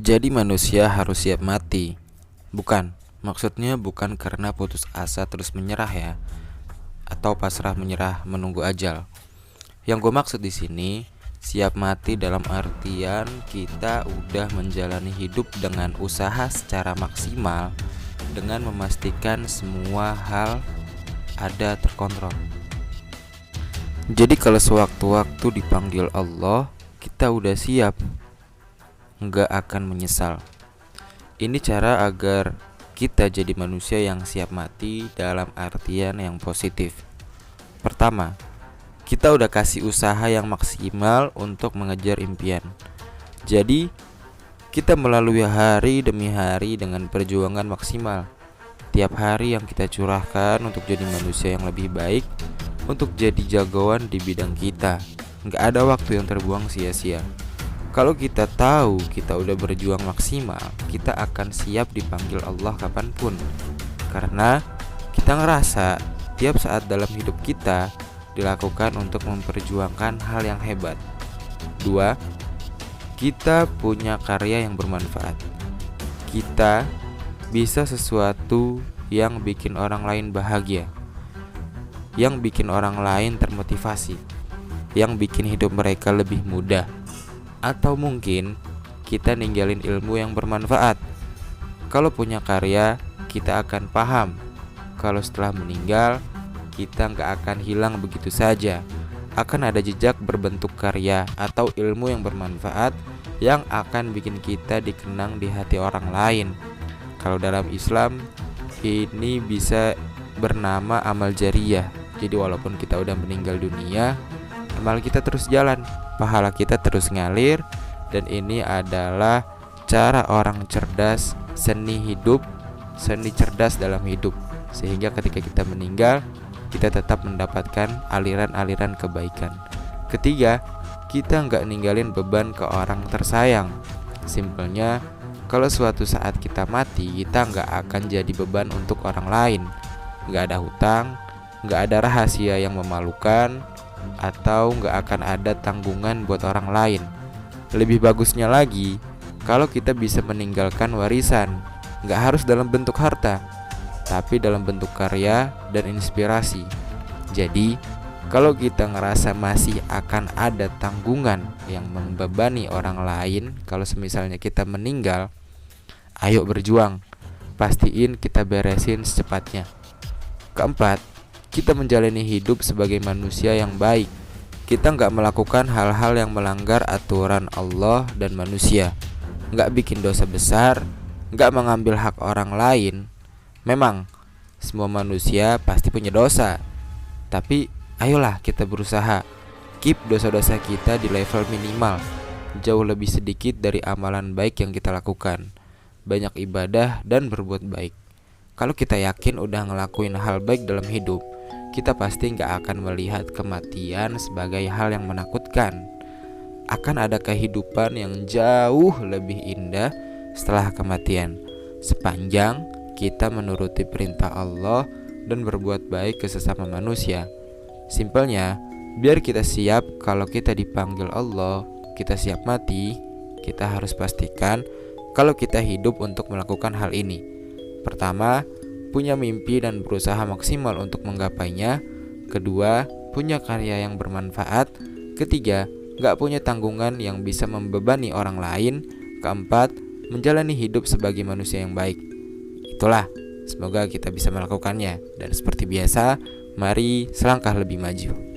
Jadi manusia harus siap mati. Bukan, maksudnya bukan karena putus asa terus menyerah ya, atau pasrah menyerah menunggu ajal. Yang gue maksud di sini siap mati dalam artian kita udah menjalani hidup dengan usaha secara maksimal, dengan memastikan semua hal ada terkontrol. Jadi kalau sewaktu-waktu dipanggil Allah, kita udah siap, nggak akan menyesal. Ini cara agar kita jadi manusia yang siap mati dalam artian yang positif. Pertama, kita udah kasih usaha yang maksimal untuk mengejar impian. Jadi, kita melalui hari demi hari dengan perjuangan maksimal. Tiap hari yang kita curahkan untuk jadi manusia yang lebih baik, untuk jadi jagoan di bidang kita. Nggak ada waktu yang terbuang sia-sia. Kalau kita tahu kita udah berjuang maksimal, kita akan siap dipanggil Allah kapanpun. Karena kita ngerasa tiap saat dalam hidup kita dilakukan untuk memperjuangkan hal yang hebat. 2. Kita punya karya yang bermanfaat. Kita bisa sesuatu yang bikin orang lain bahagia, yang bikin orang lain termotivasi, yang bikin hidup mereka lebih mudah. Atau mungkin kita ninggalin ilmu yang bermanfaat. Kalau punya karya, kita akan paham kalau setelah meninggal, kita nggak akan hilang begitu saja. Akan ada jejak berbentuk karya atau ilmu yang bermanfaat yang akan bikin kita dikenang di hati orang lain. Kalau dalam Islam, ini bisa bernama amal jariyah. Jadi walaupun kita udah meninggal dunia, amal kita terus jalan, pahala kita terus ngalir. Dan ini adalah cara orang cerdas, seni hidup, seni cerdas dalam hidup. Sehingga ketika kita meninggal, kita tetap mendapatkan aliran-aliran kebaikan. Ketiga, kita nggak ninggalin beban ke orang tersayang. Simpelnya, kalau suatu saat kita mati, kita nggak akan jadi beban untuk orang lain. Nggak ada hutang, nggak ada rahasia yang memalukan, atau nggak akan ada tanggungan buat orang lain. Lebih bagusnya lagi, kalau kita bisa meninggalkan warisan, nggak harus dalam bentuk harta, tapi dalam bentuk karya dan inspirasi. Jadi, kalau kita ngerasa masih akan ada tanggungan yang membebani orang lain, kalau semisalnya kita meninggal, ayo berjuang, pastiin kita beresin secepatnya. Keempat, kita menjalani hidup sebagai manusia yang baik. Kita nggak melakukan hal-hal yang melanggar aturan Allah dan manusia, nggak bikin dosa besar, nggak mengambil hak orang lain. Memang semua manusia pasti punya dosa, tapi ayolah kita berusaha keep dosa-dosa kita di level minimal, jauh lebih sedikit dari amalan baik yang kita lakukan. Banyak ibadah dan berbuat baik. Kalau kita yakin udah ngelakuin hal baik dalam hidup, kita pasti gak akan melihat kematian sebagai hal yang menakutkan. Akan ada kehidupan yang jauh lebih indah setelah kematian, sepanjang kita menuruti perintah Allah dan berbuat baik ke sesama manusia. Simpelnya, biar kita siap kalau kita dipanggil Allah, kita siap mati, kita harus pastikan kalau kita hidup untuk melakukan hal ini. Pertama, punya mimpi dan berusaha maksimal untuk menggapainya. Kedua, punya karya yang bermanfaat. Ketiga, gak punya tanggungan yang bisa membebani orang lain. Keempat, menjalani hidup sebagai manusia yang baik. Itulah, semoga kita bisa melakukannya. Dan seperti biasa, mari selangkah lebih maju.